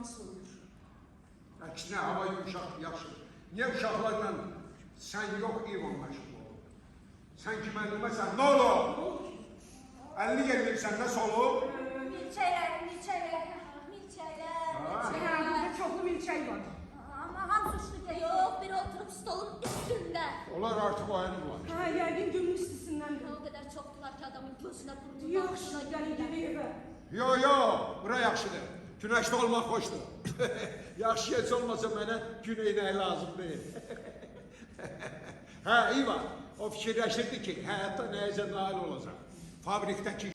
pis olur. Əksinə, hava yumuşaq, yaxşıdır. Niyə uşaqlarla sən yox, İvan məşğul olur? Sən ki, müəlliməsən, nə olur? 50 gelmirsən, nə solub? Milçəklər. Burada çoxlu milçək var. Amma hamısı uçdu gəlir. Yox, biri oturub stolun üstündə. Onlar artıq oyanırlar. Hə, yəqin günün istisindəndir. O qədər çoxdular ki, adamın gözünə vurdu. Yaxşı, gəlin gedək evə. Yo, bura yaxşıdır. Günəşdə olmaq xoşdur. Yaxşı heç olmasa mənə gün eynəyi lazım deyil. Hə, İvan, o fikirləşirdi ki, həyatda nəyəcə nail olacaq. Fabrikdəki